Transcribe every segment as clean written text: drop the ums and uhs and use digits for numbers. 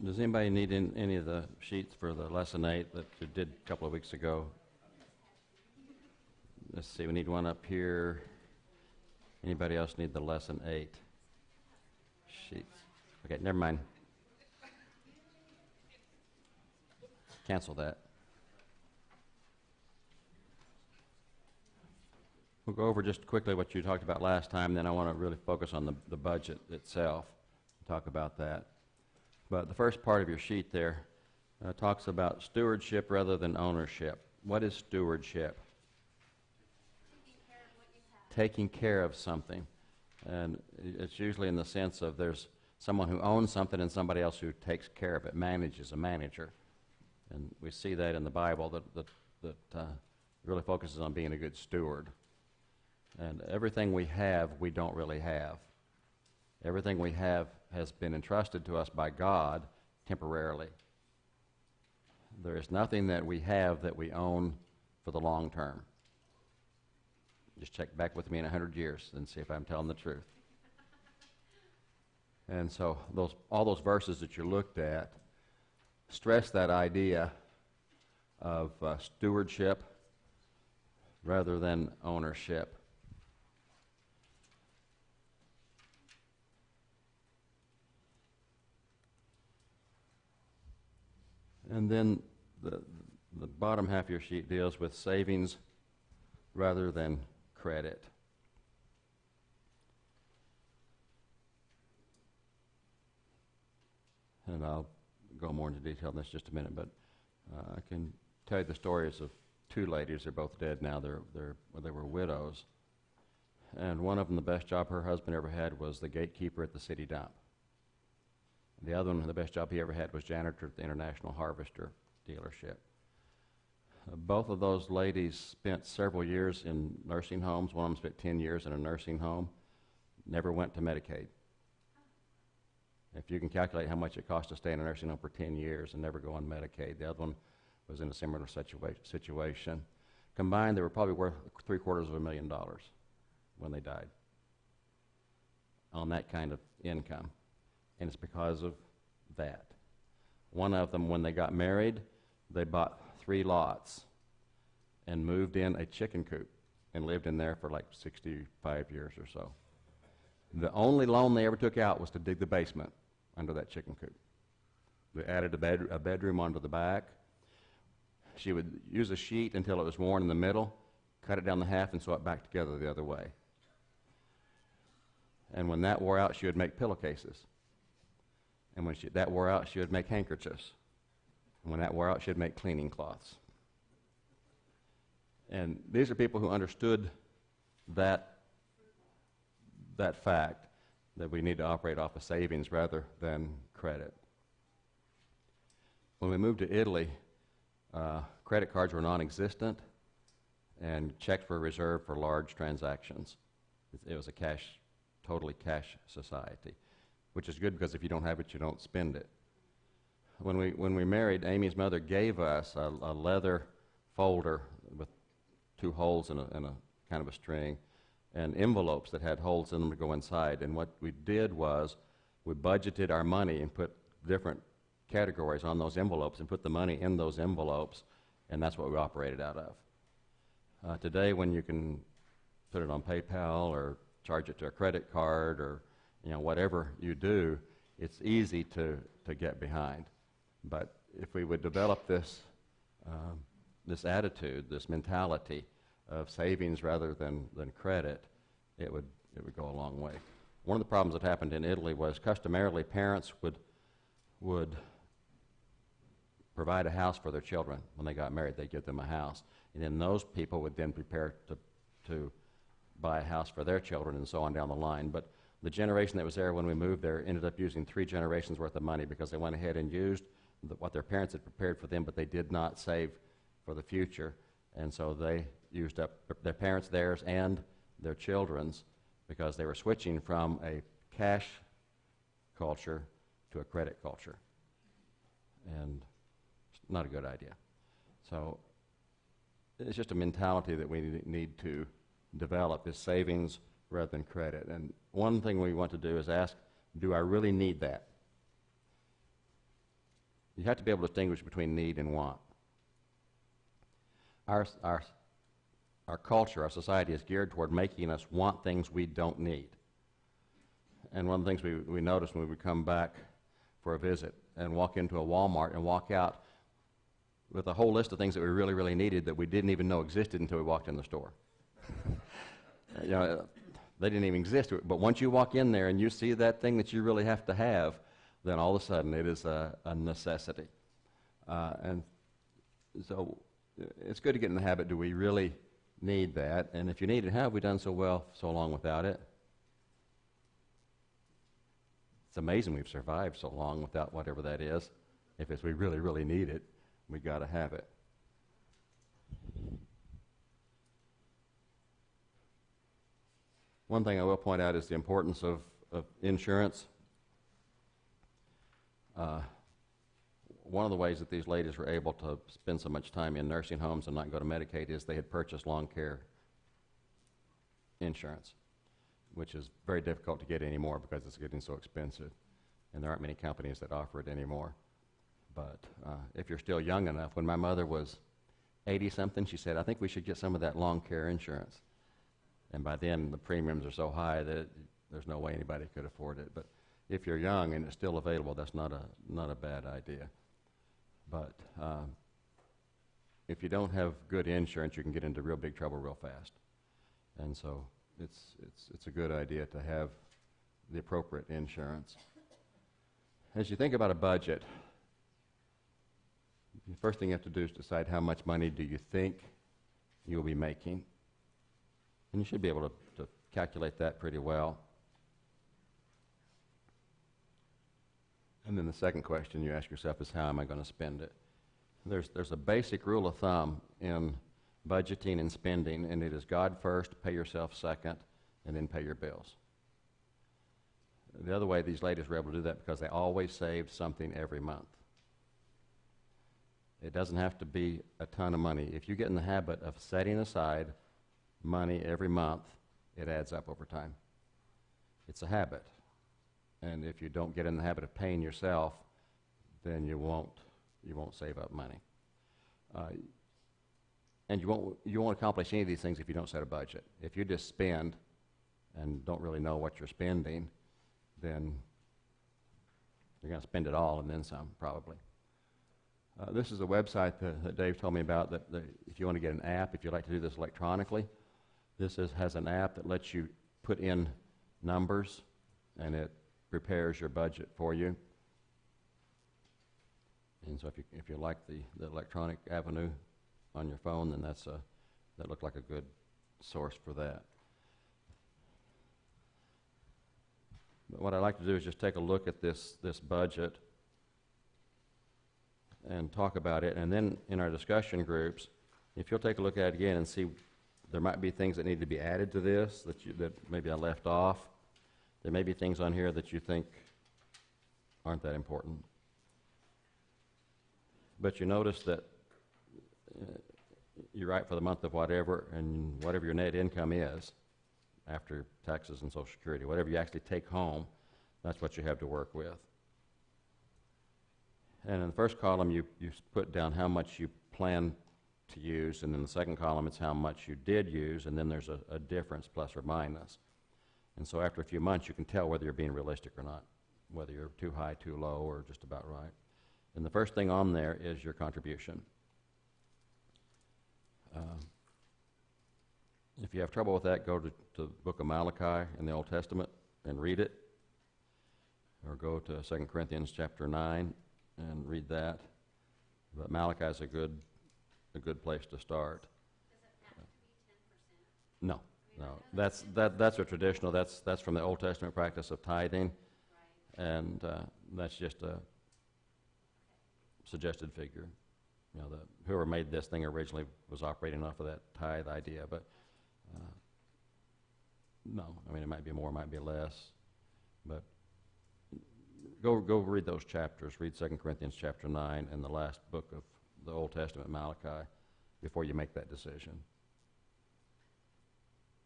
Does anybody need any of the sheets for the lesson 8 that you did a couple of weeks ago? Let's see, we need one up here. Anybody else need the lesson 8 sheets? Okay, never mind. Cancel that. We'll go over just quickly what you talked about last time, then I want to really focus on the budget itself, talk about that. But the first part of your sheet there talks about stewardship rather than ownership. What is stewardship? Taking care of something. And it's usually in the sense of there's someone who owns something and somebody else who takes care of it, manages, a manager. And we see that in the Bible that really focuses on being a good steward. And everything we have, we don't really have. Everything we have has been entrusted to us by God temporarily. There is nothing that we have that we own for the long term. Just check back with me in 100 years and see if I'm telling the truth. And so all those verses that you looked at stress that idea of stewardship rather than ownership. And then the bottom half of your sheet deals with savings rather than credit. And I'll go more into detail in this in just a minute, but I can tell you the stories of two ladies. They're both dead now. They were widows. And one of them, the best job her husband ever had was the gatekeeper at the city dump. The other one, the best job he ever had was janitor at the International Harvester dealership. Both of those ladies spent several years in nursing homes. One of them spent 10 years in a nursing home, never went to Medicaid. If you can calculate how much it cost to stay in a nursing home for 10 years and never go on Medicaid, the other one was in a similar situation. Combined, they were probably worth $750,000 when they died on that kind of income. And it's because of that. One of them, when they got married, they bought 3 lots and moved in a chicken coop and lived in there for like 65 years or so. The only loan they ever took out was to dig the basement under that chicken coop. They added a bedroom onto the back. She would use a sheet until it was worn in the middle, cut it down the half, and sew it back together the other way. And when that wore out, she would make pillowcases. And when that wore out, she would make handkerchiefs. And when that wore out, she'd make cleaning cloths. And these are people who understood that fact, that we need to operate off of savings rather than credit. When we moved to Italy, credit cards were non-existent, and checks were reserved for large transactions. It was a totally cash society, which is good because if you don't have it, you don't spend it. When we married, Amy's mother gave us a leather folder with 2 holes and a kind of a string, and envelopes that had holes in them to go inside. And what we did was we budgeted our money and put different categories on those envelopes and put the money in those envelopes, and that's what we operated out of. Today, when you can put it on PayPal or charge it to a credit card or whatever you do, it's easy to get behind. But if we would develop this attitude, this mentality of savings rather than credit, it would go a long way. One of the problems that happened in Italy was customarily parents would provide a house for their children. When they got married, they'd give them a house. And then those people would then prepare to buy a house for their children and so on down the line. But the generation that was there when we moved there ended up using 3 generations worth of money because they went ahead and used what their parents had prepared for them, but they did not save for the future. And so they used up their parents, theirs, and their children's because they were switching from a cash culture to a credit culture. And it's not a good idea. So it's just a mentality that we need to develop, is savings rather than credit. And one thing we want to do is ask, do I really need that? You have to be able to distinguish between need and want. Our culture, our society is geared toward making us want things we don't need. And one of the things we notice when we come back for a visit and walk into a Walmart and walk out with a whole list of things that we really, really needed that we didn't even know existed until we walked in the store. You know, they didn't even exist. But once you walk in there and you see that thing that you really have to have, then all of a sudden it is a necessity. And so it's good to get in the habit, do we really need that? And if you need it, how have we done so well so long without it? It's amazing we've survived so long without whatever that is. If it's we really, really need it, we got to have it. One thing I will point out is the importance of insurance. One of the ways that these ladies were able to spend so much time in nursing homes and not go to Medicaid is they had purchased long care insurance, which is very difficult to get anymore because it's getting so expensive, and there aren't many companies that offer it anymore. But if you're still young enough, when my mother was 80-something, she said, I think we should get some of that long care insurance. And by then, the premiums are so high that there's no way anybody could afford it. But if you're young and it's still available, that's not a bad idea. But if you don't have good insurance, you can get into real big trouble real fast. And so it's a good idea to have the appropriate insurance. As you think about a budget, the first thing you have to do is decide how much money do you think you'll be making. And you should be able to calculate that pretty well. And then the second question you ask yourself is, how am I going to spend it? There's a basic rule of thumb in budgeting and spending, and it is God first, pay yourself second, and then pay your bills. The other way these ladies were able to do that because they always saved something every month. It doesn't have to be a ton of money. If you get in the habit of setting aside money every month, it adds up over time. It's a habit. And if you don't get in the habit of paying yourself, then you won't save up money. And you won't accomplish any of these things if you don't set a budget. If you just spend and don't really know what you're spending, then you're going to spend it all and then some, probably. This is a website that Dave told me about that if you want to get an app, if you'd like to do this electronically, has an app that lets you put in numbers and it prepares your budget for you. And so if you like the electronic avenue on your phone, then that looked like a good source for that. But what I'd like to do is just take a look at this budget and talk about it, and then in our discussion groups, if you'll take a look at it again and see, there might be things that need to be added to this that maybe I left off. There may be things on here that you think aren't that important. But you notice that you write for the month of whatever, and whatever your net income is after taxes and Social Security, whatever you actually take home, that's what you have to work with. And in the first column, you put down how much you plan to use, and in the second column, it's how much you did use, and then there's a difference, plus or minus. And so after a few months, you can tell whether you're being realistic or not, whether you're too high, too low, or just about right. And the first thing on there is your contribution. If you have trouble with that, go to the book of Malachi in the Old Testament and read it, or go to 2 Corinthians chapter 9 and read that. But Malachi is a good place to start. Does it have to be 10%? No. No, that's a traditional. That's from the Old Testament practice of tithing, Right. and that's just a suggested figure. You know, whoever made this thing originally was operating off of that tithe idea, but no, I mean it might be more, it might be less, but go read those chapters. Read 2 Corinthians chapter 9 and the last book of the Old Testament, Malachi, before you make that decision.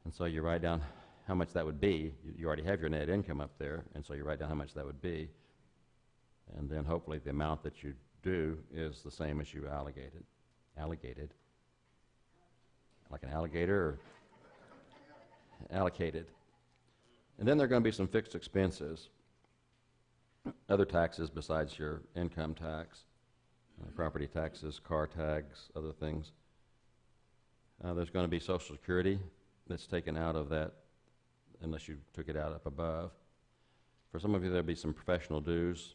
And so you write down how much that would be. You already have your net income up there, and so you write down how much that would be, and then hopefully the amount that you due is the same as you allocated, like an alligator, or allocated. And then there are going to be some fixed expenses, other taxes besides your income tax, property taxes, car tags, other things. There's going to be Social Security that's taken out of that, unless you took it out up above. For some of you, there'll be some professional dues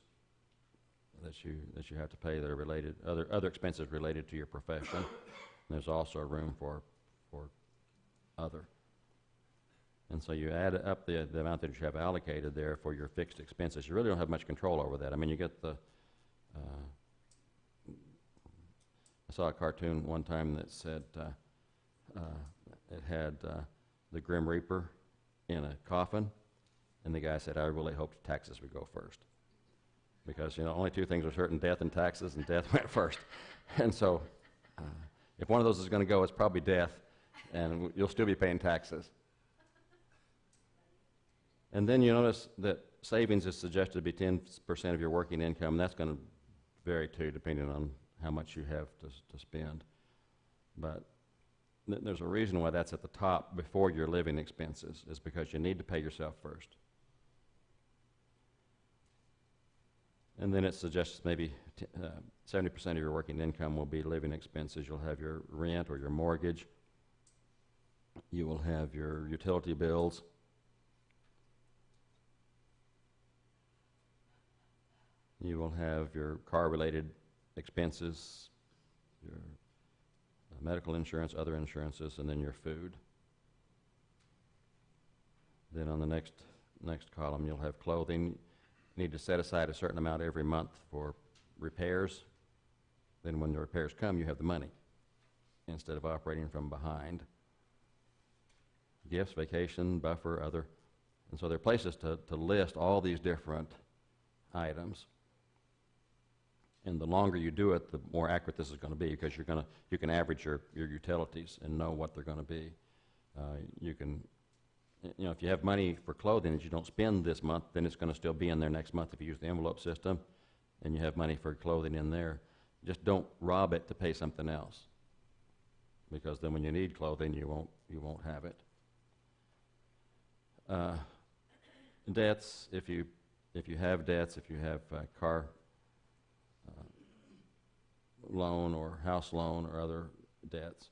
that you have to pay that are related, other expenses related to your profession. And there's also room for other. And so you add up the amount that you have allocated there for your fixed expenses. You really don't have much control over that. I mean, you get the I saw a cartoon one time that said it had the Grim Reaper in a coffin, and the guy said, "I really hoped taxes would go first, because only two things are certain: death and taxes, and death went first." And so, if one of those is going to go, it's probably death, and you'll still be paying taxes. And then you notice that savings is suggested to be 10% of your working income, and that's going to vary too, depending on how much you have to spend. But there's a reason why that's at the top before your living expenses, is because you need to pay yourself first. And then it suggests maybe 70% of your working income will be living expenses. You'll have your rent or your mortgage. You will have your utility bills. You will have your car-related expenses, your medical insurance, other insurances, and then your food. Then on the next column, you'll have clothing. You need to set aside a certain amount every month for repairs. Then when the repairs come, you have the money instead of operating from behind. Gifts, vacation, buffer, other. And so there are places to list all these different items. And the longer you do it, the more accurate this is going to be, because you can average your utilities and know what they're going to be. You can, if you have money for clothing that you don't spend this month, then it's going to still be in there next month if you use the envelope system, and you have money for clothing in there. Just don't rob it to pay something else, because then when you need clothing, you won't have it. Debts, if you have debts, if you have car loan or house loan or other debts,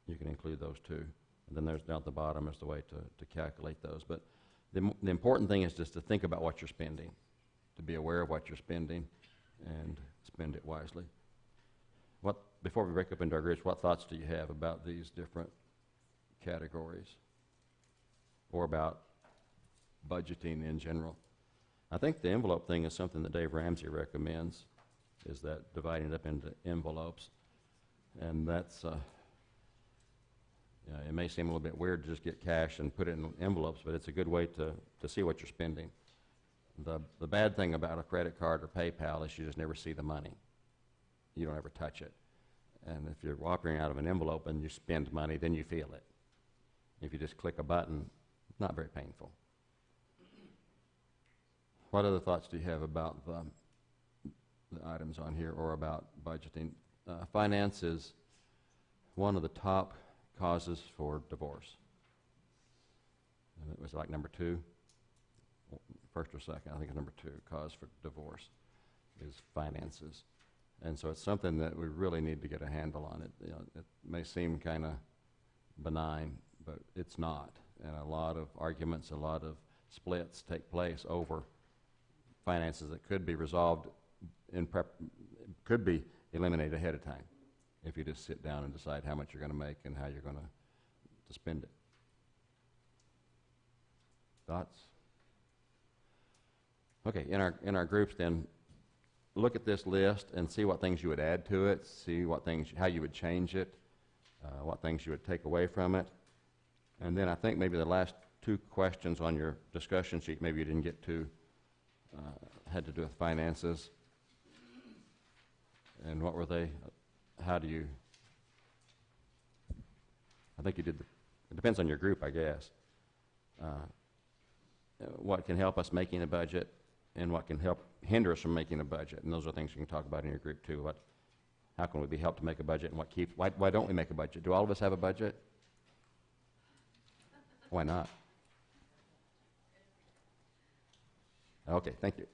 you can include those too. And then there's down at the bottom is the way to calculate those. But the important thing is just to think about what you're spending, to be aware of what you're spending and spend it wisely. Before we break up into our groups, what thoughts do you have about these different categories, or about budgeting in general? I think the envelope thing is something that Dave Ramsey recommends, is that dividing it up into envelopes. And that's, it may seem a little bit weird to just get cash and put it in envelopes, but it's a good way to see what you're spending. The bad thing about a credit card or PayPal is you just never see the money. You don't ever touch it. And if you're operating out of an envelope and you spend money, then you feel it. If you just click a button, not very painful. What other thoughts do you have about the items on here, or about budgeting? Finance is one of the top causes for divorce. And it was like number 2, first or second, I think it's number 2, cause for divorce is finances. And so it's something that we really need to get a handle on. It may seem kind of benign, but it's not. And a lot of arguments, a lot of splits take place over finances that could be resolved could be eliminated ahead of time if you just sit down and decide how much you're going to make and how you're going to spend it. Thoughts? Okay, in our groups then, look at this list and see what things you would add to it, see how you would change it, what things you would take away from it. And then I think maybe the last 2 questions on your discussion sheet, maybe you didn't get to, had to do with finances. And what were they? How do you, I think you did, it depends on your group, I guess. What can help us making a budget? and what can help hinder us from making a budget. And those are things you can talk about in your group too. How can we be helped to make a budget, and why don't we make a budget? Do all of us have a budget? Why not? Okay, thank you.